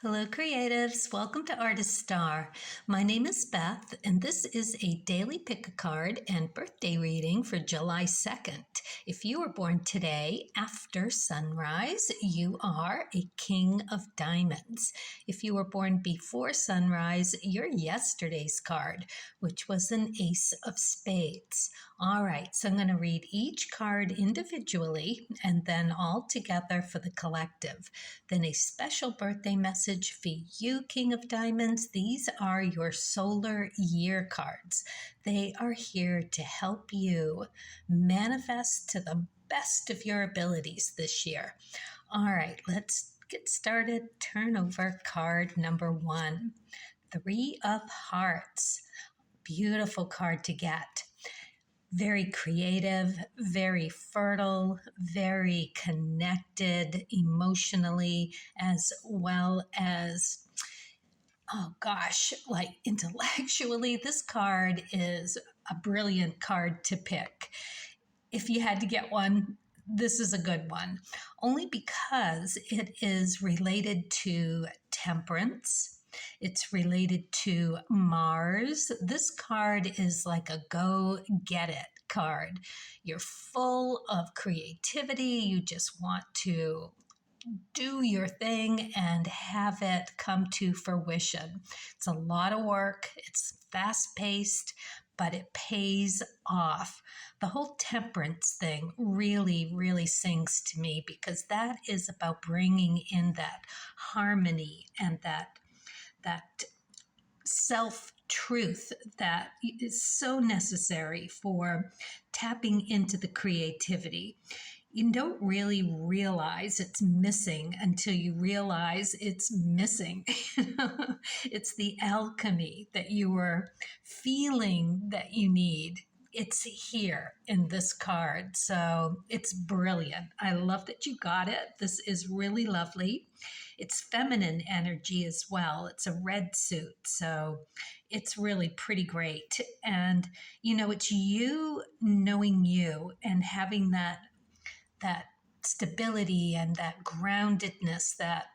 Hello, creatives. Welcome to Artist Star. My name is Beth, and this is a daily pick a card and birthday reading for July 2nd. If you were born today after sunrise, you are a King of Diamonds. If you were born before sunrise, you're yesterday's card, which was an Ace of Spades. All right, so I'm going to read each card individually and then all together for the collective. Then a special birthday message for you, King of Diamonds. These are your solar year cards. They are here to help you manifest to the best of your abilities this year. All right, let's get started. Turn over card number 1, 3 of Hearts. Beautiful card to get. Very creative, very fertile, very connected emotionally, as well as, like intellectually. This card is a brilliant card to pick. If you had to get one, this is a good one, only because it is related to temperance. It's related to Mars. This card is like a go get it card. You're full of creativity. You just want to do your thing and have it come to fruition. It's a lot of work. It's fast paced, but it pays off. The whole temperance thing really, really sings to me because that is about bringing in that harmony and that self-truth that is so necessary for tapping into the creativity. You don't really realize it's missing until you realize it's missing. It's the alchemy that you were feeling that you need. It's here in this card. So it's brilliant. I love that you got it. This is really lovely. It's feminine energy as well. It's a red suit. So it's really pretty great. And, it's you knowing you and having that stability and that groundedness, that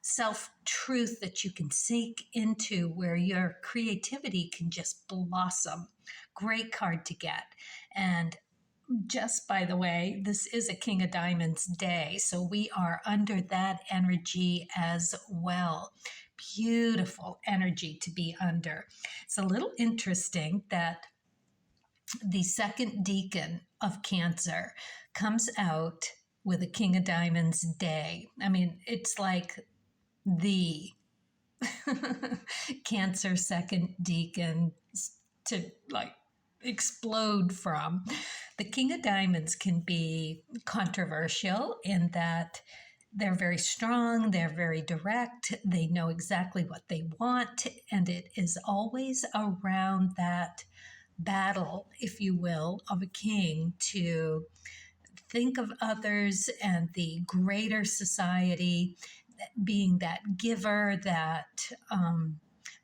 self-truth that you can sink into where your creativity can just blossom. Great card to get. And just by the way, this is a King of Diamonds day, so we are under that energy as well. Beautiful energy to be under. It's a little interesting that the second decan of Cancer comes out with a King of Diamonds day. I mean, it's like the Cancer second decan to explode from. The King of Diamonds can be controversial in that they're very strong, they're very direct, they know exactly what they want, and it is always around that battle, if you will, of a king to think of others and the greater society, being that giver, that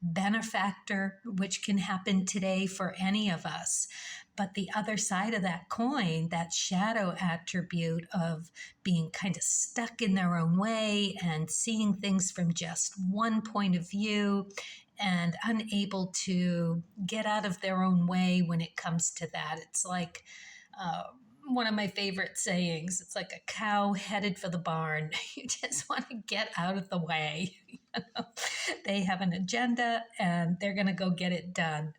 benefactor, which can happen today for any of us. But the other side of that coin, that shadow attribute of being kind of stuck in their own way and seeing things from just one point of view and unable to get out of their own way when it comes to that. It's like one of my favorite sayings. It's like a cow headed for the barn. You just want to get out of the way. They have an agenda and they're going to go get it done.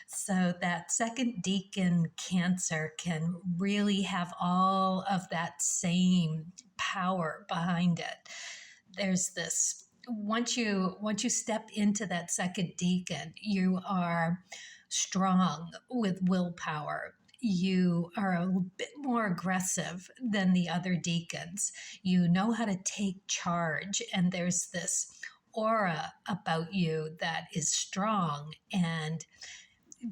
So that second decan Cancer can really have all of that same power behind it. There's this, once you step into that second decan, you are strong with willpower. You are a bit more aggressive than the other deacons. You know how to take charge, and there's this aura about you that is strong, and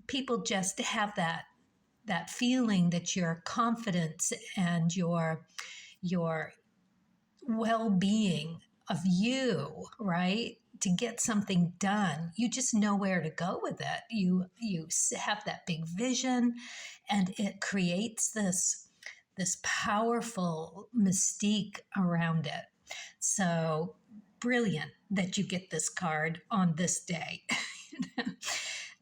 people just have that feeling that your confidence and your well-being of you, right? To get something done, you just know where to go with it. You have that big vision, and it creates this powerful mystique around it. So brilliant, that you get this card on this day.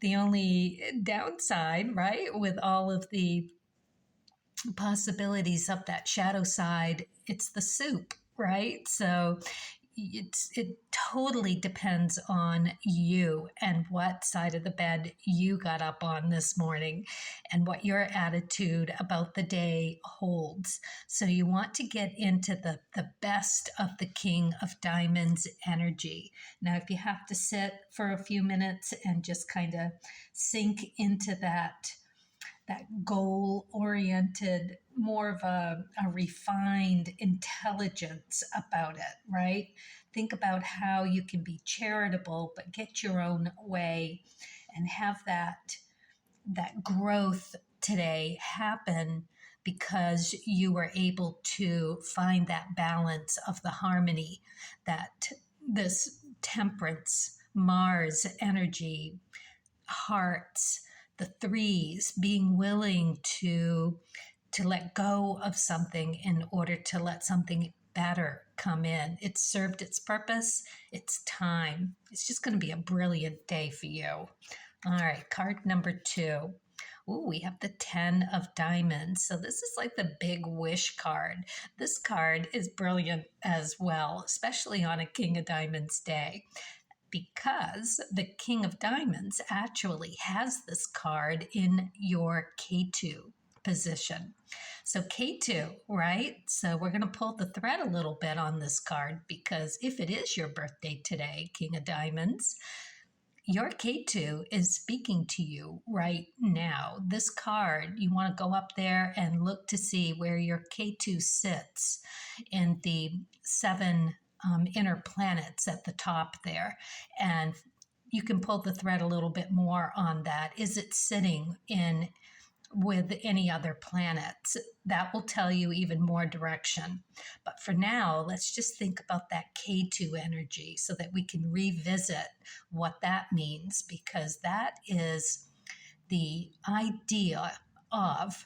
The only downside, right, with all of the possibilities of that shadow side, it's the soup, right? So it totally depends on you and what side of the bed you got up on this morning and what your attitude about the day holds. So you want to get into the best of the King of Diamonds energy. Now, if you have to sit for a few minutes and just kind of sink into that goal oriented, more of a refined intelligence about it, right? Think about how you can be charitable, but get your own way and have that growth today happen because you were able to find that balance of the harmony that this temperance, Mars energy, hearts, the threes, being willing to let go of something in order to let something better come in. It's served its purpose. It's time. It's just going to be a brilliant day for you. All right, card number 2. Ooh, we have the 10 of Diamonds. So this is like the big wish card. This card is brilliant as well, especially on a King of Diamonds day, because the King of Diamonds actually has this card in your K2 position. So K2, right? So we're going to pull the thread a little bit on this card, because if it is your birthday today, King of Diamonds, your K2 is speaking to you right now. This card, you want to go up there and look to see where your K2 sits in the 7 inner planets at the top there. And you can pull the thread a little bit more on that. Is it sitting in with any other planets? That will tell you even more direction. But for now, let's just think about that K2 energy so that we can revisit what that means, because that is the idea of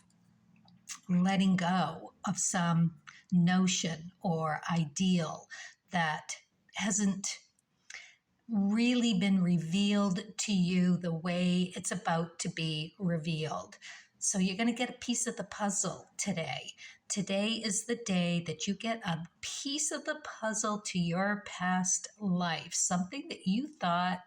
letting go of some notion or ideal that hasn't really been revealed to you the way it's about to be revealed. So you're going to get a piece of the puzzle today. Today is the day that you get a piece of the puzzle to your past life, something that you thought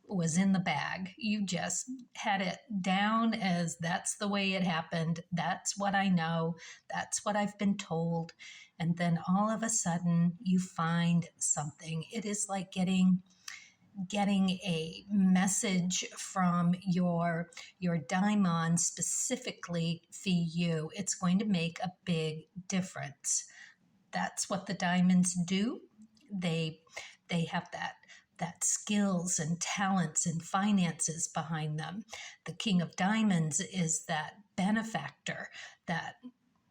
was in the bag. You just had it down as that's the way it happened. That's what I know. That's what I've been told. And then all of a sudden you find something. It is like getting a message from your daimon specifically for you. It's going to make a big difference. That's what the diamonds do. They have that skills and talents and finances behind them. The King of Diamonds is that benefactor, that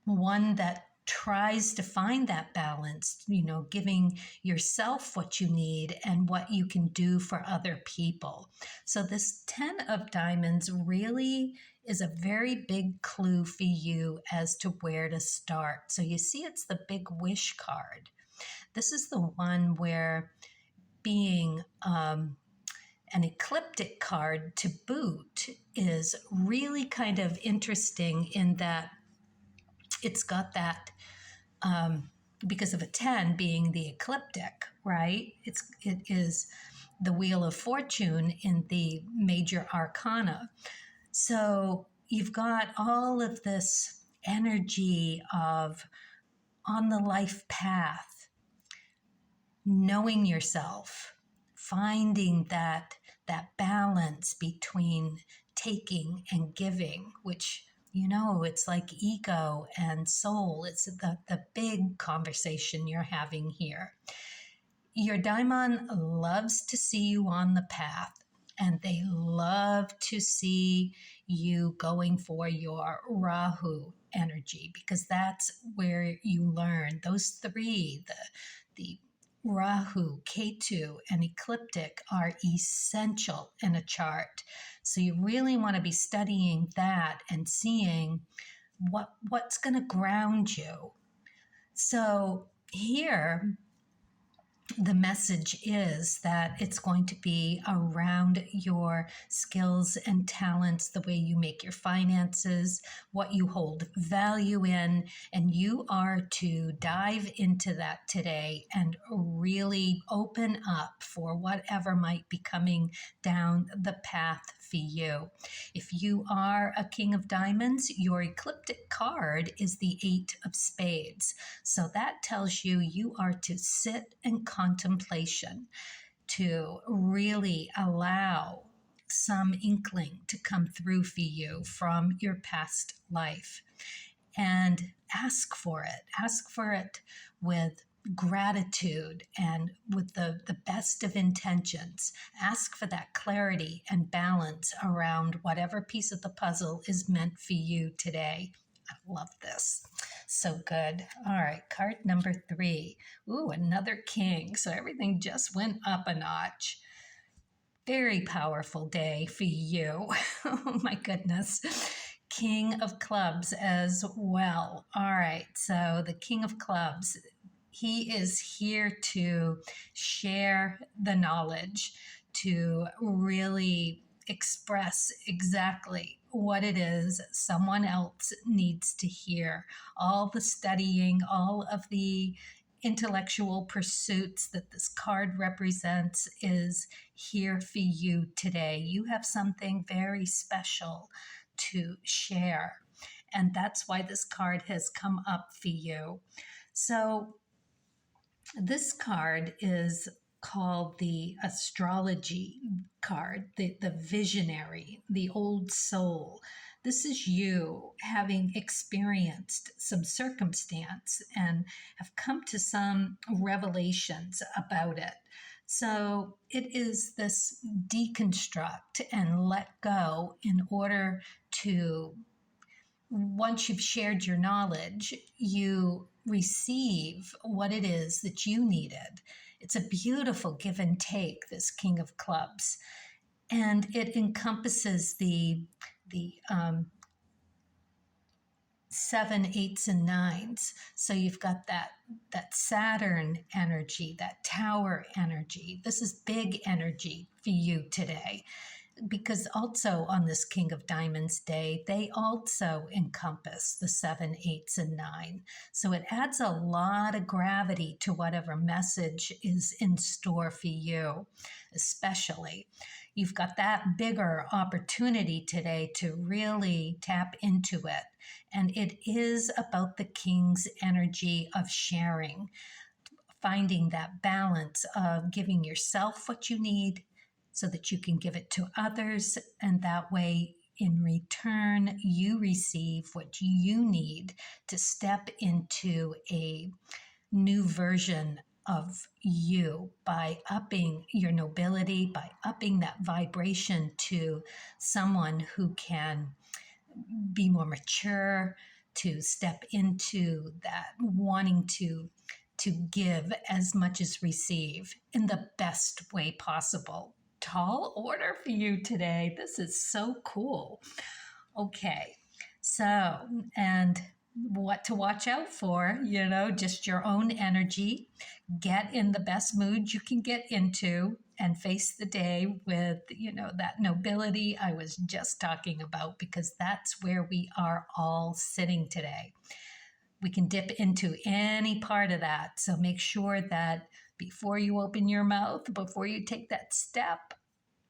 one that tries to find that balance, giving yourself what you need and what you can do for other people. So this 10 of Diamonds really is a very big clue for you as to where to start. So you see, it's the big wish card. This is the one where being an ecliptic card to boot is really kind of interesting in that it's got that because of a 10 being the ecliptic, right? It is the Wheel of Fortune in the major arcana. So you've got all of this energy of on the life path, knowing yourself, finding that balance between taking and giving, which it's like ego and soul. It's the big conversation you're having here. Your daimon loves to see you on the path, and they love to see you going for your Rahu energy, because that's where you learn. Those 3, the Rahu, Ketu, and ecliptic are essential in a chart. So you really want to be studying that and seeing what's going to ground you. So here, the message is that it's going to be around your skills and talents, the way you make your finances, what you hold value in, and you are to dive into that today and really open up for whatever might be coming down the path for you. If you are a King of Diamonds, your ecliptic card is the Eight of Spades. So that tells you you are to sit in contemplation, to really allow some inkling to come through for you from your past life, and ask for it. Ask for it with gratitude and with the best of intentions. Ask for that clarity and balance around whatever piece of the puzzle is meant for you today. I love this. So good. All right, card number 3. Ooh, another king. So everything just went up a notch. Very powerful day for you. Oh my goodness. King of Clubs as well. All right, so the King of Clubs, he is here to share the knowledge, to really express exactly what it is someone else needs to hear. All the studying, all of the intellectual pursuits that this card represents is here for you today. You have something very special to share, and that's why this card has come up for you. So this card is called the astrology card, the visionary, the old soul. This is you having experienced some circumstance and have come to some revelations about it. So it is this deconstruct and let go in order to, once you've shared your knowledge, you receive what it is that you needed. It's a beautiful give and take, this King of Clubs. And it encompasses the 7, 8s, and 9s. So you've got that Saturn energy, that Tower energy. This is big energy for you today, because also on this King of Diamonds day, they also encompass the 7, 8s, and 9. So it adds a lot of gravity to whatever message is in store for you, especially. You've got that bigger opportunity today to really tap into it. And it is about the King's energy of sharing, finding that balance of giving yourself what you need so that you can give it to others, and that way in return you receive what you need to step into a new version of you by upping your nobility, by upping that vibration to someone who can be more mature, to step into that wanting to give as much as receive in the best way possible. Tall order for you today. This is so cool. Okay, so, and what to watch out for, just your own energy. Get in the best mood you can get into and face the day with, that nobility I was just talking about, because that's where we are all sitting today. We can dip into any part of that. So make sure that before you open your mouth, before you take that step,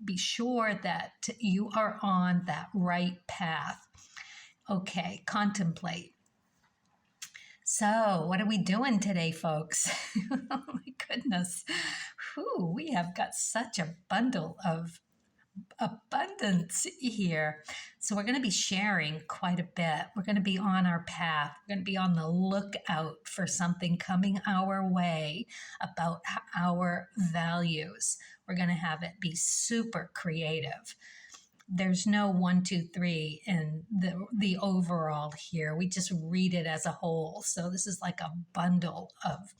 be sure that you are on that right path. Okay, contemplate. So, what are we doing today, folks? Oh my goodness. Whew, we have got such a bundle of abundance here. So we're going to be sharing quite a bit. We're going to be on our path. We're going to be on the lookout for something coming our way about our values. We're going to have it be super creative. there's no 1, 2, 3 in the overall here. We just read it as a whole. So this is like a bundle of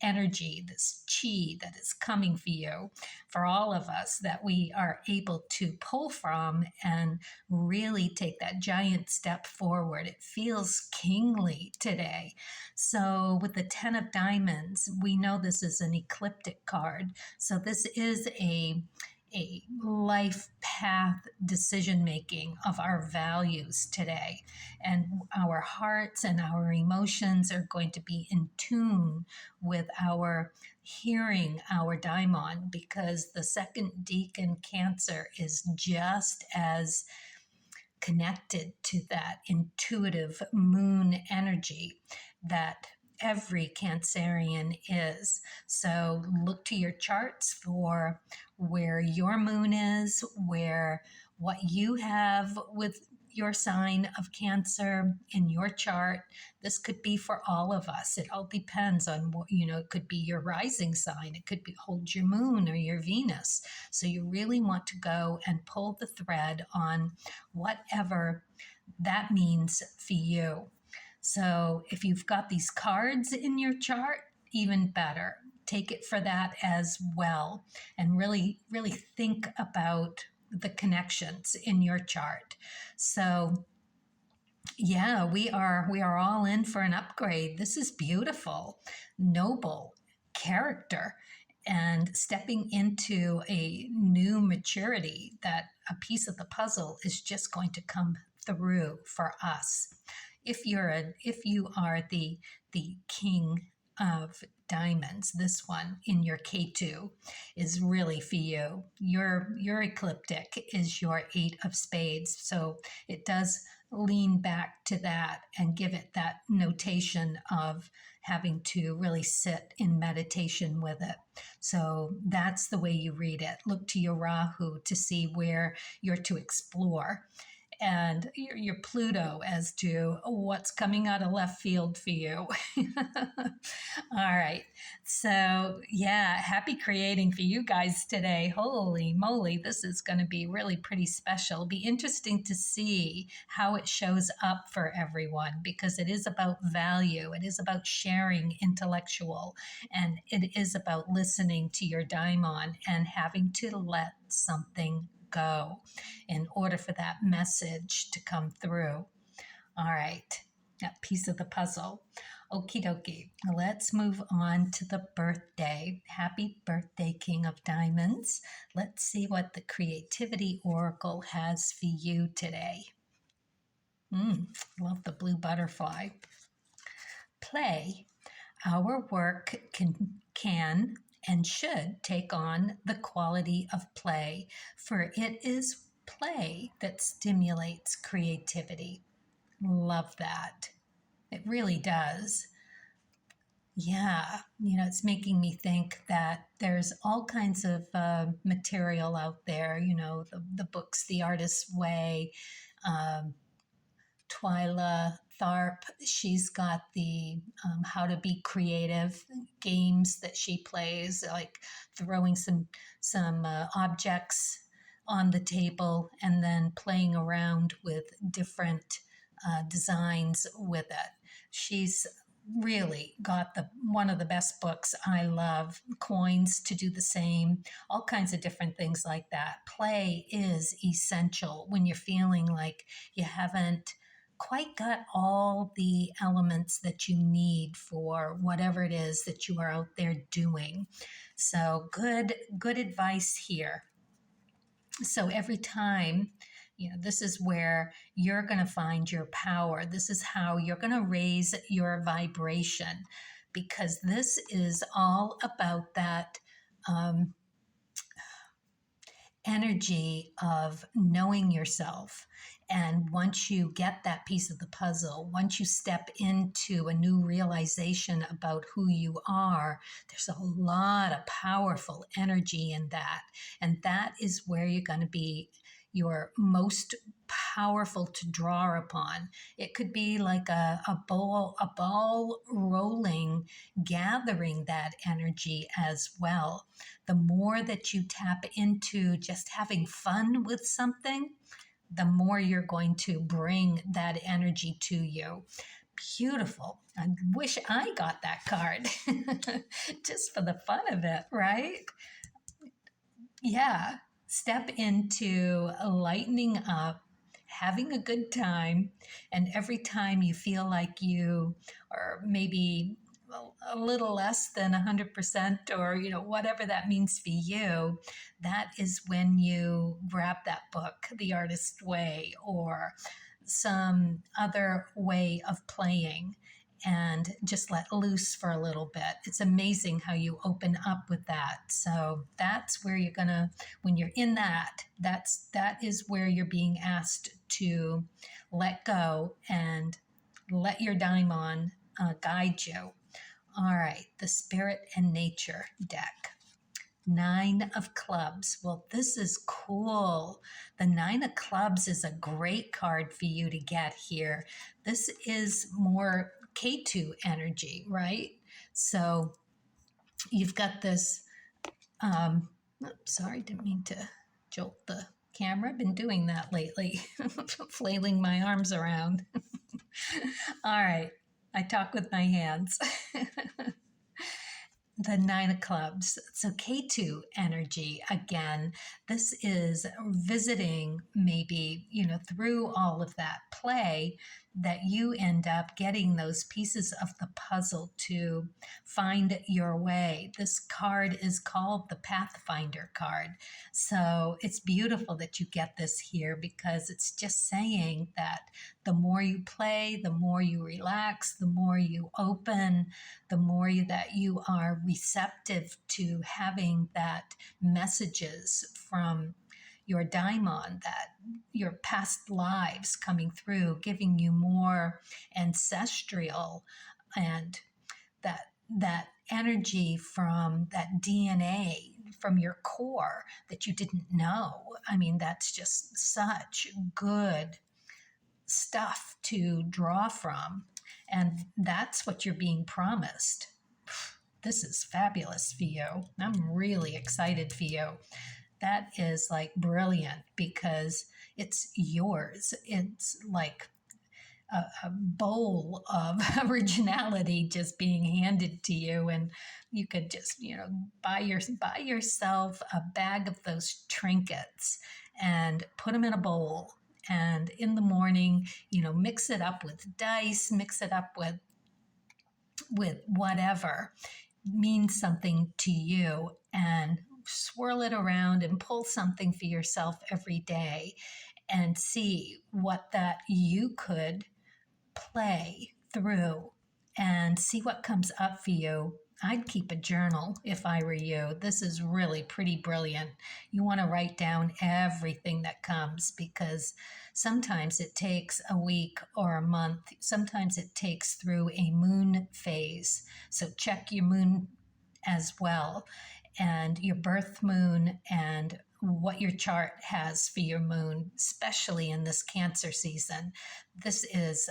energy, this chi that is coming for you, for all of us, that we are able to pull from and really take that giant step forward. It feels kingly today. So with the 10 of diamonds, we know this is an ecliptic card. So this is a life path decision making of our values today. And our hearts and our emotions are going to be in tune with our hearing our daimon, because the second decan Cancer is just as connected to that intuitive moon energy that every Cancerian is. So look to your charts for where your moon is, where what you have with your sign of Cancer in your chart. This could be for all of us. It all depends on what, it could be your rising sign. It could be hold your moon or your Venus. So you really want to go and pull the thread on whatever that means for you. So if you've got these cards in your chart, even better. Take it for that as well, and really, really think about the connections in your chart. So yeah, we are all in for an upgrade. This is beautiful, noble character, and stepping into a new maturity that a piece of the puzzle is just going to come through for us. If you are the king of diamonds, this one in your K2 is really for you. Your ecliptic is your 8 of spades. So it does lean back to that and give it that notation of having to really sit in meditation with it. So that's the way you read it. Look to your Rahu to see where you're to explore, and your Pluto as to what's coming out of left field for you. All right. So, yeah, happy creating for you guys today. Holy moly, this is going to be really pretty special. It'll be interesting to see how it shows up for everyone, because it is about value. It is about sharing intellectual, and it is about listening to your daimon and having to let something go in order for that message to come through. All right, that piece of the puzzle. Okie dokie. Let's move on to the birthday. Happy birthday, King of Diamonds. Let's see what the Creativity Oracle has for you today. Love the blue butterfly. Play. Our work can and should take on the quality of play, for it is play that stimulates creativity. Love that. It really does. Yeah, it's making me think that there's all kinds of material out there, the books, The Artist's Way, Twyla Tharp, she's got the how to be creative games that she plays, like throwing some objects on the table and then playing around with different designs with it. She's really got one of the best books. I love coins to do the same, all kinds of different things like that. Play is essential when you're feeling like you haven't quite got all the elements that you need for whatever it is that you are out there doing. So good advice here. So every time, this is where you're going to find your power. This is how you're going to raise your vibration, because this is all about that energy of knowing yourself. And once you get that piece of the puzzle, once you step into a new realization about who you are, there's a lot of powerful energy in that. And that is where you're going to be your most powerful to draw upon. It could be like a ball rolling, gathering that energy as well. The more that you tap into just having fun with something, the more you're going to bring that energy to you. Beautiful. I wish I got that card just for the fun of it, right? Yeah. Step into lightening up, having a good time, and every time you feel like you are maybe a little less than 100%, or whatever that means for you, that is when you grab that book, The Artist's Way, or some other way of playing, and just let loose for a little bit. It's amazing how you open up with that. So that's where you're gonna, when you're in that is where you're being asked to let go and let your daimon guide you. All right, the Spirit and Nature deck. 9 of Clubs. Well, this is cool. The 9 of Clubs is a great card for you to get here. This is more K2 energy, right? So you've got this, sorry, didn't mean to jolt the camera. I've been doing that lately, flailing my arms around. All right, I talk with my hands. The 9 of Clubs. So K2 energy again. This is visiting, maybe, through all of that play, that you end up getting those pieces of the puzzle to find your way. This card is called the Pathfinder card. So it's beautiful that you get this here, because it's just saying that the more you play, the more you relax, the more you open, the more that you are receptive to having that messages from your daimon, that your past lives coming through, giving you more ancestral, and that energy from that DNA from your core that you didn't know. I mean, that's just such good stuff to draw from. And that's what you're being promised. This is fabulous for you. I'm really excited for you. That is like brilliant, because it's yours. It's like a bowl of originality just being handed to you, and you could just buy yourself a bag of those trinkets and put them in a bowl, and in the morning mix it up with dice, mix it up with whatever means something to you, and swirl it around and pull something for yourself every day, and see what that you could play through, and see what comes up for you. I'd keep a journal if I were you. This is really pretty brilliant. You want to write down everything that comes, because sometimes it takes a week or a month. Sometimes it takes through a moon phase. So check your moon as well, and your birth moon, and what your chart has for your moon, especially in this Cancer season. This is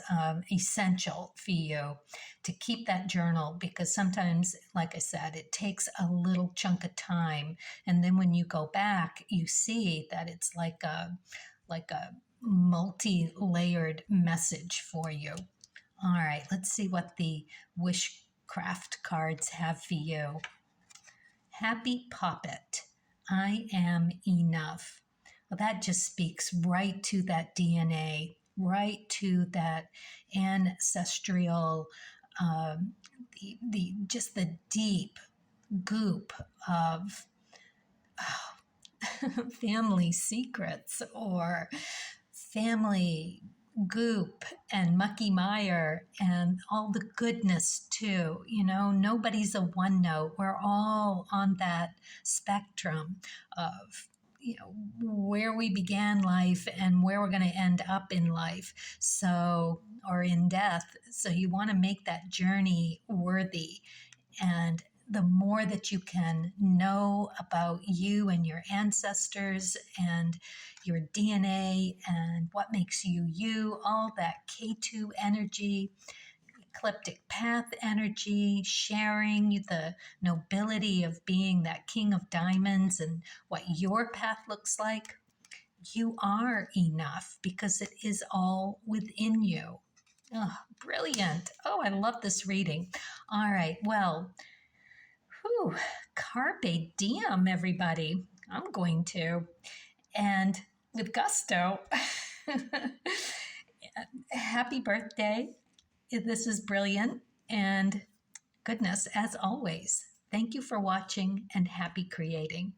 essential for you to keep that journal, because sometimes, like I said, it takes a little chunk of time, and then when you go back, you see that it's like a multi-layered message for you. All right, let's see what the Wishcraft cards have for you. Happy Poppet. I am enough. Well, that just speaks right to that DNA, right to that ancestral, just the deep goop of family secrets, or family goop and mucky mire, and all the goodness too. Nobody's a one note. We're all on that spectrum of where we began life and where we're going to end up in life, so, or in death. So you want to make that journey worthy, and the more that you can know about you and your ancestors and your DNA and what makes you you, all that K2 energy, ecliptic path energy, sharing the nobility of being that king of diamonds and what your path looks like, you are enough because it is all within you. Oh, brilliant. Oh, I love this reading. All right. Well, whew, carpe diem, everybody. I'm going to. And with gusto, happy birthday. This is brilliant. And goodness, as always, thank you for watching and happy creating.